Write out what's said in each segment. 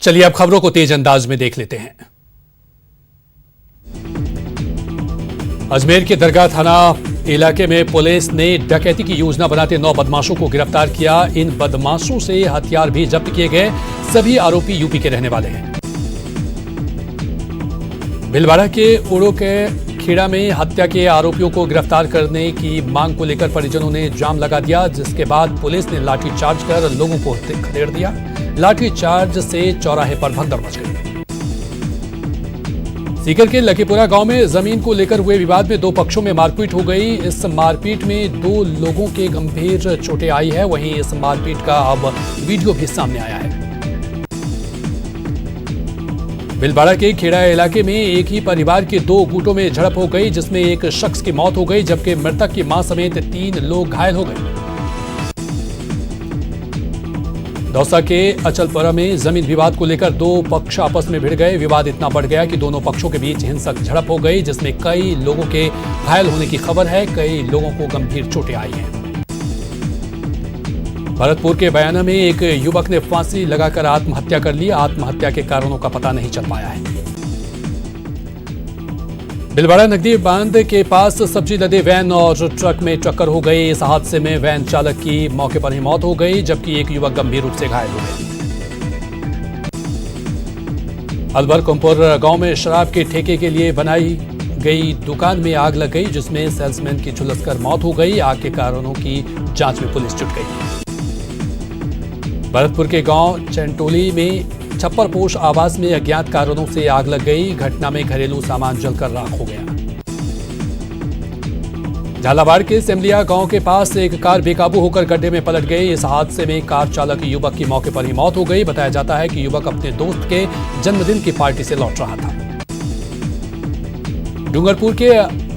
चलिए अब खबरों को तेज अंदाज में देख लेते हैं। अजमेर के दरगाह थाना इलाके में पुलिस ने डकैती की योजना बनाते 9 बदमाशों को गिरफ्तार किया। इन बदमाशों से हथियार भी जब्त किए गए। सभी आरोपी यूपी के रहने वाले हैं। भीलवाड़ा के उड़ो के खेड़ा में हत्या के आरोपियों को गिरफ्तार करने की मांग को लेकर परिजनों ने जाम लगा दिया, जिसके बाद पुलिस ने लाठीचार्ज कर लोगों को खदेड़ दिया। लाठीचार्ज से चौराहे पर भगदड़ मच गई। सीकर के लकीपुरा गांव में जमीन को लेकर हुए विवाद में 2 पक्षों में मारपीट हो गई। इस मारपीट में 2 लोगों के गंभीर चोटें आई है। वहीं इस मारपीट का अब वीडियो भी सामने आया है। भीलवाड़ा के खेड़ा इलाके में एक ही परिवार के 2 गुटों में झड़प हो गई, जिसमें एक शख्स की मौत हो गई, जबकि मृतक की मां समेत 3 लोग घायल हो गए। दौसा के अचलपुरा में जमीन विवाद को लेकर 2 पक्ष आपस में भिड़ गए। विवाद इतना बढ़ गया कि दोनों पक्षों के बीच हिंसक झड़प हो गई, जिसमें कई लोगों के घायल होने की खबर है। कई लोगों को गंभीर चोटें आई हैं। भरतपुर के बयाना में एक युवक ने फांसी लगाकर आत्महत्या कर ली। आत्महत्या के कारणों का पता नहीं चल पाया है। भीलवाड़ा नगदी बांध के पास सब्जी लदे वैन और ट्रक में टक्कर हो गई। इस हादसे में वैन चालक की मौके पर ही मौत हो गई, जबकि एक युवक गंभीर रूप से घायल हो गया। अलवर कुंपुर गांव में शराब के ठेके के लिए बनाई गई दुकान में आग लग गई, जिसमें सेल्समैन की झुलसकर मौत हो गई। आग के कारणों की जांच में पुलिस जुट गई। भरतपुर के गांव चंटोली में छप्परपोश आवास में अज्ञात कारणों से आग लग गई। घटना में घरेलू सामान जलकर राख हो गया। झालावाड़ के सेमलिया गांव के पास एक कार बेकाबू होकर गड्ढे में पलट गई। इस हादसे में कार चालक युवक की मौके पर ही मौत हो गई। बताया जाता है कि युवक अपने दोस्त के जन्मदिन की पार्टी से लौट रहा था। डूंगरपुर के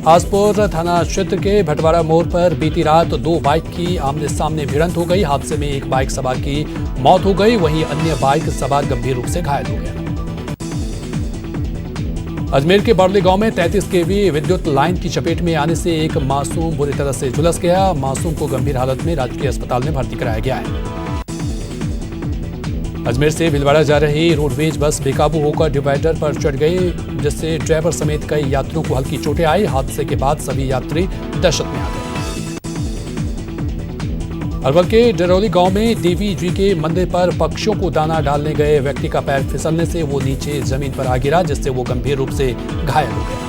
आसपुर थाना क्षेत्र के भटवाड़ा मोड़ पर बीती रात 2 बाइक की आमने सामने भिड़ंत हो गई। हादसे में एक बाइक सवार की मौत हो गई, वहीं अन्य बाइक सवार गंभीर रूप से घायल हो गया। अजमेर के बड़ली गांव में 33 केवी विद्युत लाइन की चपेट में आने से एक मासूम बुरी तरह से झुलस गया। मासूम को गंभीर हालत में राजकीय अस्पताल में भर्ती कराया गया है। अजमेर से भीलवाड़ा जा रही रोडवेज बस बेकाबू होकर डिवाइडर पर चढ़ गई, जिससे ड्राइवर समेत कई यात्रियों को हल्की चोटें आई। हादसे के बाद सभी यात्री दहशत में आ गए। अलवर के डरौली गांव में देवी जी के मंदिर पर पक्षियों को दाना डालने गए व्यक्ति का पैर फिसलने से वो नीचे जमीन पर आ गिरा, जिससे वो गंभीर रूप से घायल हो गया।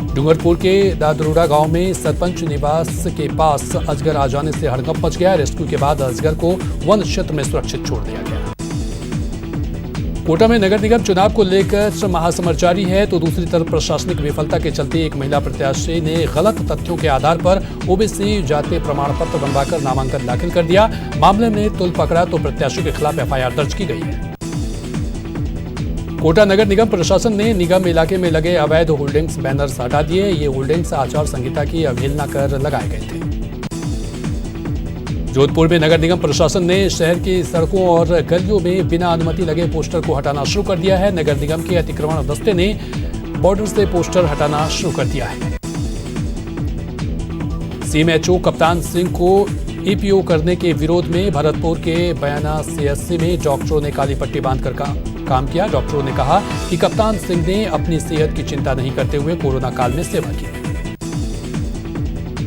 डूंगरपुर के दादरोड़ा गांव में सरपंच निवास के पास अजगर आ जाने से हड़कंप मच गया। रेस्क्यू के बाद अजगर को वन क्षेत्र में सुरक्षित छोड़ दिया गया। कोटा में नगर निगम चुनाव को लेकर महासमर जारी है, तो दूसरी तरफ प्रशासनिक विफलता के चलते एक महिला प्रत्याशी ने गलत तथ्यों के आधार पर ओबीसी जाति प्रमाण पत्र बनवाकर नामांकन दाखिल कर दिया। मामले में तुल पकड़ा तो प्रत्याशी के खिलाफ एफआईआर दर्ज की गई है। कोटा नगर निगम प्रशासन ने निगम इलाके में लगे अवैध होल्डिंग्स बैनर्स हटा दिए। ये होल्डिंग्स आचार संहिता की अवहेलना कर लगाए गए थे। जोधपुर में नगर निगम प्रशासन ने शहर की सड़कों और गलियों में बिना अनुमति लगे पोस्टर को हटाना शुरू कर दिया है। नगर निगम के अतिक्रमण दस्ते ने बॉर्डर से पोस्टर हटाना शुरू कर दिया है। सीएमएचओ कप्तान सिंह को ईपीओ करने के विरोध में भरतपुर के बयाना सीएससी में डॉक्टरों ने काली पट्टी बांधकर काम किया। डॉक्टरों ने कहा कि कप्तान सिंह ने अपनी सेहत की चिंता नहीं करते हुए कोरोना काल में सेवा की।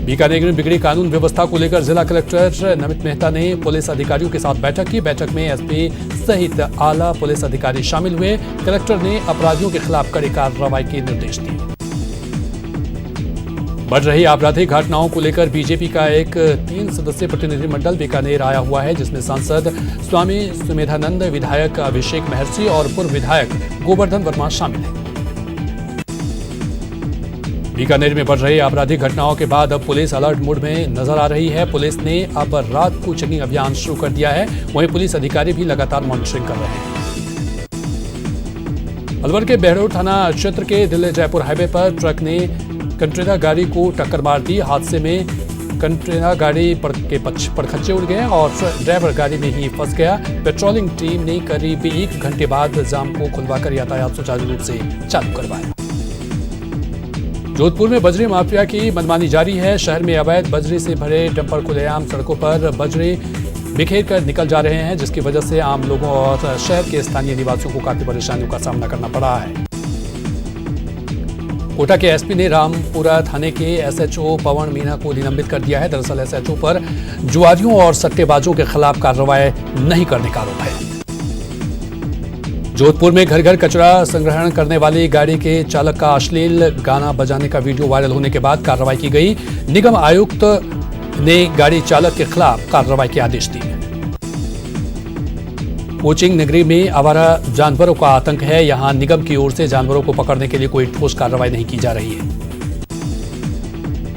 बीकानेर में बिगड़ी कानून व्यवस्था को लेकर जिला कलेक्टर नमित मेहता ने पुलिस अधिकारियों के साथ बैठक की। बैठक में एसपी सहित आला पुलिस अधिकारी शामिल हुए। कलेक्टर ने अपराधियों के खिलाफ कड़ी कार्रवाई के निर्देश दिए। बढ़ रही आपराधिक घटनाओं को लेकर बीजेपी का एक 3 सदस्यीय प्रतिनिधिमंडल बीकानेर आया हुआ है, जिसमें सांसद स्वामी सुमेधानंद, विधायक अभिषेक महर्षि और पूर्व विधायक गोवर्धन वर्मा शामिल हैं। बीकानेर में बढ़ रही आपराधिक घटनाओं के बाद अब पुलिस अलर्ट मोड में नजर आ रही है। पुलिस ने अब रात को चेकिंग अभियान शुरू कर दिया है। वहीं पुलिस अधिकारी भी लगातार मॉनिटरिंग कर रहे हैं। अलवर के बहरोड थाना क्षेत्र के दिल्ली जयपुर हाईवे पर ट्रक ने कंटेनर गाड़ी को टक्कर मार दी। हादसे में कंटेनर गाड़ी के पड़खच्चे उड़ गए और ड्राइवर गाड़ी में ही फंस गया। पेट्रोलिंग टीम ने करीब 1 घंटे बाद जाम को खुलवाकर यातायात सुचारू रूप से चालू करवाया। जोधपुर में बजरी माफिया की मनमानी जारी है। शहर में अवैध बजरी से भरे डंपर खुलेआम सड़कों पर बजरी बिखेर कर निकल जा रहे हैं, जिसकी वजह से आम लोगों और शहर के स्थानीय निवासियों को काफी परेशानियों का सामना करना पड़ा है। कोटा के एसपी ने रामपुरा थाने के एसएचओ पवन मीणा को निलंबित कर दिया है। दरअसल एसएचओ पर जुआरियों और सट्टेबाजों के खिलाफ कार्रवाई नहीं करने का आरोप है। जोधपुर में घर घर कचरा संग्रहण करने वाली गाड़ी के चालक का अश्लील गाना बजाने का वीडियो वायरल होने के बाद कार्रवाई की गई। निगम आयुक्त ने गाड़ी चालक के खिलाफ कार्रवाई के आदेश दिए। कोचिंग नगरी में आवारा जानवरों का आतंक है। यहां निगम की ओर से जानवरों को पकड़ने के लिए कोई ठोस कार्रवाई नहीं की जा रही है।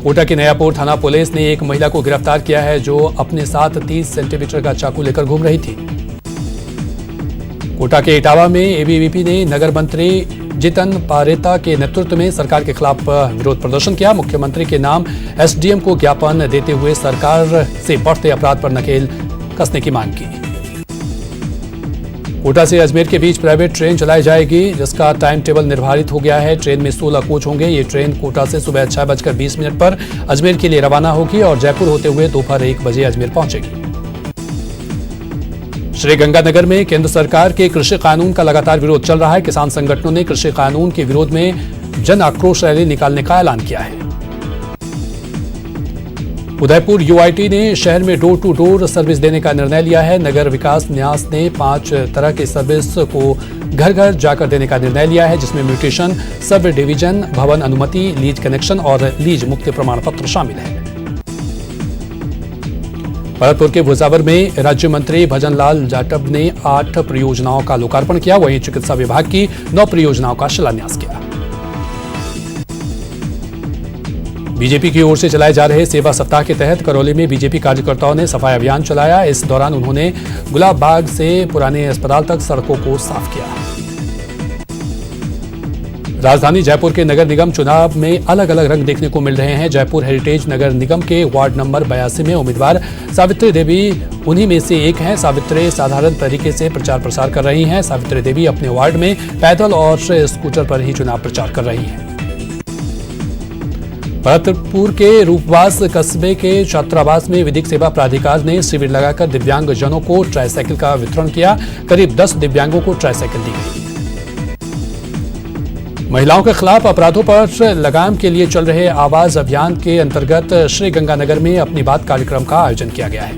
कोटा की नयापुर थाना पुलिस ने एक महिला को गिरफ्तार किया है, जो अपने साथ 30 सेंटीमीटर का चाकू लेकर घूम रही थी। कोटा के इटावा में एबीवीपी ने नगर मंत्री जितन पारेता के नेतृत्व में सरकार के खिलाफ विरोध प्रदर्शन किया। मुख्यमंत्री के नाम एसडीएम को ज्ञापन देते हुए सरकार से बढ़ते अपराध पर नकेल कसने की मांग की। कोटा से अजमेर के बीच प्राइवेट ट्रेन चलाई जाएगी, जिसका टाइम टेबल निर्धारित हो गया है। ट्रेन में 16 कोच होंगे। ये ट्रेन कोटा से सुबह 6:20 पर अजमेर के लिए रवाना होगी और जयपुर होते हुए दोपहर 1 बजे अजमेर पहुंचेगी। श्रीगंगानगर में केंद्र सरकार के कृषि कानून का लगातार विरोध चल रहा है। किसान संगठनों ने कृषि कानून के विरोध में जन आक्रोश रैली निकालने का ऐलान किया है। उदयपुर यूआईटी ने शहर में डोर टू डोर सर्विस देने का निर्णय लिया है। नगर विकास न्यास ने 5 तरह के सर्विस को घर घर जाकर देने का निर्णय लिया है, जिसमें म्यूटेशन, सब डिवीजन, भवन अनुमति, लीज कनेक्शन और लीज मुक्ति प्रमाण पत्र शामिल है। भरतपुर के भुसावर में राज्य मंत्री भजन लाल जाटव ने 8 परियोजनाओं का लोकार्पण किया। वहीं चिकित्सा विभाग की 9 परियोजनाओं का शिलान्यास किया। बीजेपी की ओर से चलाए जा रहे सेवा सप्ताह के तहत करौली में बीजेपी कार्यकर्ताओं ने सफाई अभियान चलाया। इस दौरान उन्होंने गुलाब बाग से पुराने अस्पताल तक सड़कों को साफ किया। राजधानी जयपुर के नगर निगम चुनाव में अलग अलग रंग देखने को मिल रहे हैं। जयपुर हेरिटेज नगर निगम के वार्ड नंबर 82 में उम्मीदवार सावित्री देवी उन्हीं में से एक हैं। सावित्री साधारण तरीके से प्रचार प्रसार कर रही हैं। सावित्री देवी अपने वार्ड में पैदल और स्कूटर पर ही चुनाव प्रचार कर रही हैं। भरतपुर के रूपवास कस्बे के छात्रावास में विधिक सेवा प्राधिकार ने शिविर लगाकर दिव्यांगजनों को ट्राईसाइकिल का वितरण किया। करीब 10 दिव्यांगों को ट्राईसाइकिल दी गई। महिलाओं के खिलाफ अपराधों पर लगाम के लिए चल रहे आवाज अभियान के अंतर्गत श्रीगंगानगर में अपनी बात कार्यक्रम का आयोजन किया गया है।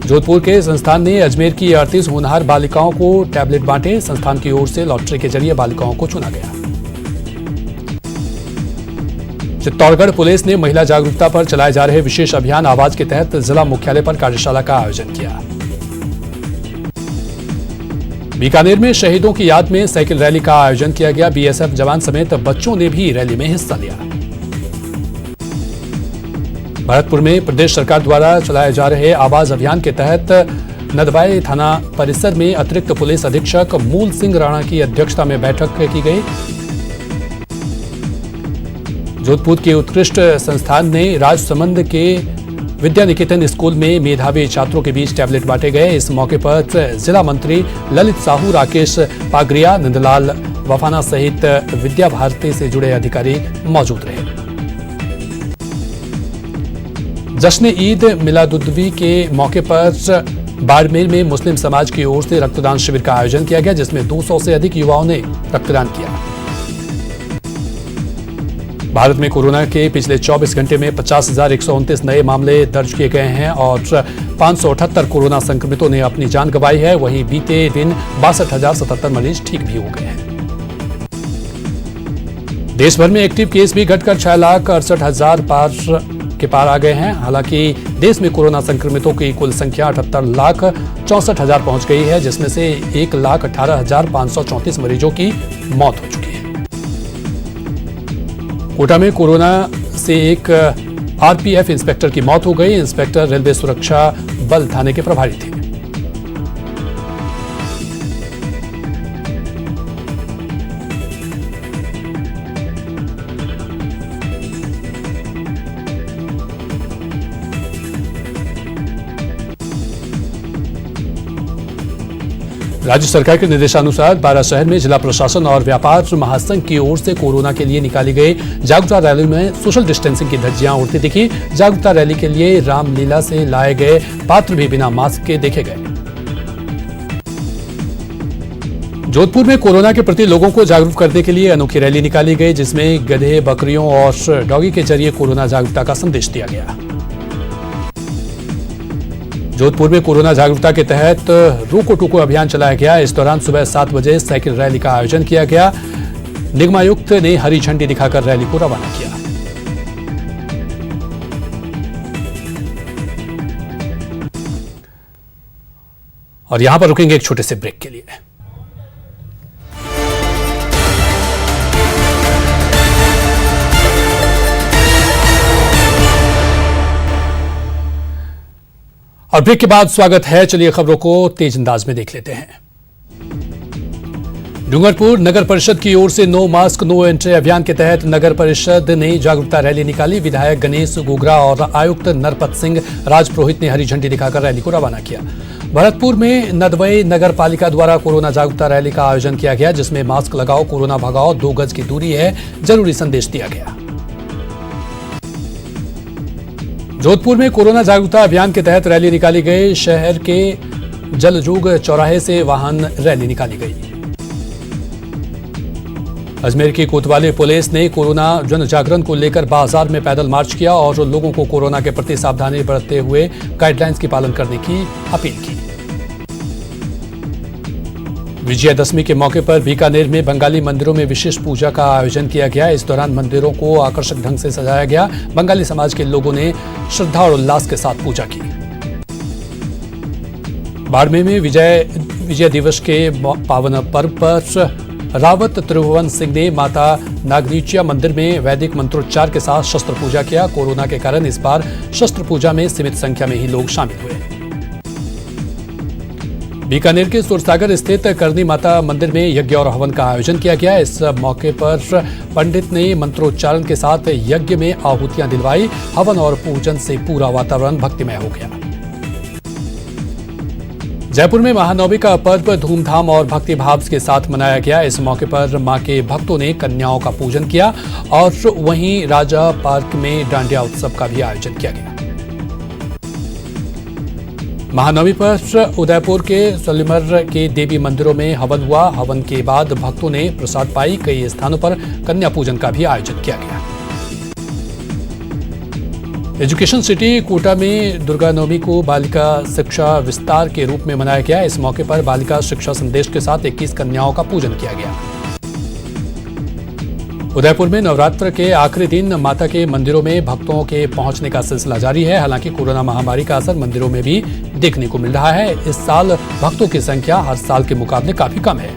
जोधपुर के संस्थान ने अजमेर की 38 होनहार बालिकाओं को टैबलेट बांटे। संस्थान की ओर से लॉटरी के जरिए बालिकाओं को चुना गया। चित्तौड़गढ़ पुलिस ने महिला जागरूकता पर चलाए जा रहे विशेष अभियान आवाज के तहत जिला मुख्यालय पर कार्यशाला का आयोजन किया। बीकानेर में शहीदों की याद में साइकिल रैली का आयोजन किया गया। बीएसएफ जवान समेत बच्चों ने भी रैली में हिस्सा लिया। भरतपुर में प्रदेश सरकार द्वारा चलाए जा रहे आवाज अभियान के तहत नदवाई थाना परिसर में अतिरिक्त पुलिस अधीक्षक मूल सिंह राणा की अध्यक्षता में बैठक की गई। जोधपुर के उत्कृष्ट संस्थान ने राजसमंद के विद्या निकेतन स्कूल में मेधावी छात्रों के बीच टैबलेट बांटे गए। इस मौके पर जिला मंत्री ललित साहू, राकेश पागरिया, नंदलाल वफाना सहित विद्या भारती से जुड़े अधिकारी मौजूद रहे। जश्न ईद मिलादुन्नबी के मौके पर बाड़मेर में मुस्लिम समाज की ओर से रक्तदान शिविर का आयोजन किया गया, जिसमें 200 से अधिक युवाओं ने रक्तदान किया। भारत में कोरोना के पिछले 24 घंटे में 50,129 नए मामले दर्ज किए गए हैं और 578 कोरोना संक्रमितों ने अपनी जान गंवाई है। वहीं बीते दिन 62,077 मरीज ठीक भी हो गए हैं। देश भर में एक्टिव केस भी घटकर 6,68,000 के पार आ गए हैं। हालांकि देश में कोरोना संक्रमितों की कुल संख्या 78,64,000 पहुंच गई है, जिसमें से 1,18,534 मरीजों की मौत हो चुकी है। कोटा में कोरोना से एक आरपीएफ इंस्पेक्टर की मौत हो गई। इंस्पेक्टर रेलवे सुरक्षा बल थाने के प्रभारी थे। राज्य सरकार के निर्देशानुसार 12 शहर में जिला प्रशासन और व्यापार महासंघ की ओर से कोरोना के लिए निकाली गई जागरूकता रैली में सोशल डिस्टेंसिंग की धज्जियां उड़ती दिखी। जागरूकता रैली के लिए रामलीला से लाए गए पात्र भी बिना मास्क के देखे गए। जोधपुर में कोरोना के प्रति लोगों को जागरूक करने के लिए अनोखी रैली निकाली गई, जिसमें गधे, बकरियों और डॉगी के जरिए कोरोना जागरूकता का संदेश दिया गया। जोधपुर में कोरोना जागरूकता के तहत रोको टोको अभियान चलाया गया। इस दौरान सुबह 7 बजे साइकिल रैली का आयोजन किया गया। निगमायुक्त ने हरी झंडी दिखाकर रैली को रवाना किया। और यहां पर रुकेंगे एक छोटे से ब्रेक के लिए। और ब्रेक के बाद स्वागत है। चलिए खबरों को तेज अंदाज में देख लेते हैं। डूंगरपुर नगर परिषद की ओर से नो मास्क नो एंट्री अभियान के तहत नगर परिषद ने जागरूकता रैली निकाली। विधायक गणेश गोगरा और आयुक्त नरपत सिंह राजपुरोहित ने हरी झंडी दिखाकर रैली को रवाना किया। भरतपुर में नदवई नगर पालिका द्वारा कोरोना जागरूकता रैली का आयोजन किया गया, जिसमें मास्क लगाओ, कोरोना भगाओ, 2 गज की दूरी है जरूरी संदेश दिया गया। जोधपुर में कोरोना जागरूकता अभियान के तहत रैली निकाली गई। शहर के जलजोग चौराहे से वाहन रैली निकाली गई। अजमेर की कोतवाली पुलिस ने कोरोना जन जागरण को लेकर बाजार में पैदल मार्च किया और लोगों को कोरोना के प्रति सावधानी बरतते हुए गाइडलाइंस की पालन करने की अपील की। विजयादशमी के मौके पर बीकानेर में बंगाली मंदिरों में विशेष पूजा का आयोजन किया गया। इस दौरान मंदिरों को आकर्षक ढंग से सजाया गया। बंगाली समाज के लोगों ने श्रद्धा और उल्लास के साथ पूजा की। बाड़मेर में विजय दिवस के पावन पर्व पर रावत त्रिभुवन सिंह ने माता नागनीचिया मंदिर में वैदिक मंत्रोच्चार के साथ शस्त्र पूजा किया। कोरोना के कारण इस बार शस्त्र पूजा में सीमित संख्या में ही लोग शामिल हुए। बीकानेर के सुरसागर स्थित करनी माता मंदिर में यज्ञ और हवन का आयोजन किया गया। इस मौके पर पंडित ने मंत्रोच्चारण के साथ यज्ञ में आहुतियां दिलवाई। हवन और पूजन से पूरा वातावरण भक्तिमय हो गया। जयपुर में महानवमी का पर्व धूमधाम और भक्तिभाव के साथ मनाया गया। इस मौके पर मां के भक्तों ने कन्याओं का पूजन किया और वहीं राजा पार्क में डांडिया उत्सव का भी आयोजन किया गया। महानवमी पर उदयपुर के सलीमर के देवी मंदिरों में हवन हुआ। हवन के बाद भक्तों ने प्रसाद पाई। कई स्थानों पर कन्या पूजन का भी आयोजन किया गया। एजुकेशन सिटी कोटा में दुर्गा नवमी को बालिका शिक्षा विस्तार के रूप में मनाया गया। इस मौके पर बालिका शिक्षा संदेश के साथ 21 कन्याओं का पूजन किया गया। उदयपुर में नवरात्र के आखिरी दिन माता के मंदिरों में भक्तों के पहुंचने का सिलसिला जारी है। हालांकि कोरोना महामारी का असर मंदिरों में भी देखने को मिल रहा है। इस साल भक्तों की संख्या हर साल के मुकाबले काफी कम है।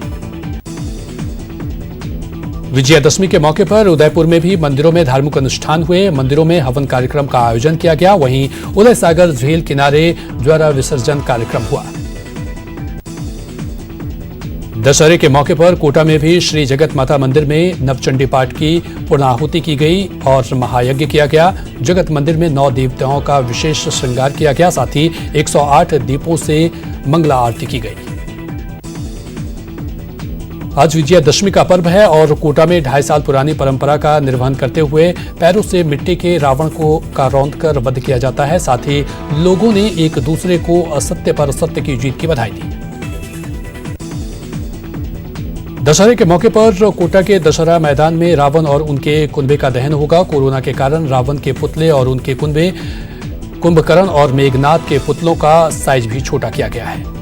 विजयादशमी के मौके पर उदयपुर में भी मंदिरों में धार्मिक अनुष्ठान हुए। मंदिरों में हवन कार्यक्रम का आयोजन किया गया। वहीं उदय सागर झील किनारे ज्वाला विसर्जन कार्यक्रम हुआ। दशहरे के मौके पर कोटा में भी श्री जगत माता मंदिर में नवचंडी पाठ की पूर्णाहुति की गई और महायज्ञ किया गया। जगत मंदिर में 9 देवताओं का विशेष श्रृंगार किया गया। साथ ही 108 दीपों से मंगला आरती की गई। आज विजयादशमी का पर्व है और कोटा में 2.5 साल पुरानी परंपरा का निर्वहन करते हुए पैरों से मिट्टी के रावण का रौंदकर वध किया जाता है। साथ ही लोगों ने एक दूसरे को असत्य पर सत्य की जीत की बधाई दी। दशहरे के मौके पर कोटा के दशहरा मैदान में रावण और उनके कुंभे का दहन होगा। कोरोना के कारण रावण के पुतले और उनके कुंभे, कुंभकर्ण और मेघनाथ के पुतलों का साइज भी छोटा किया गया है।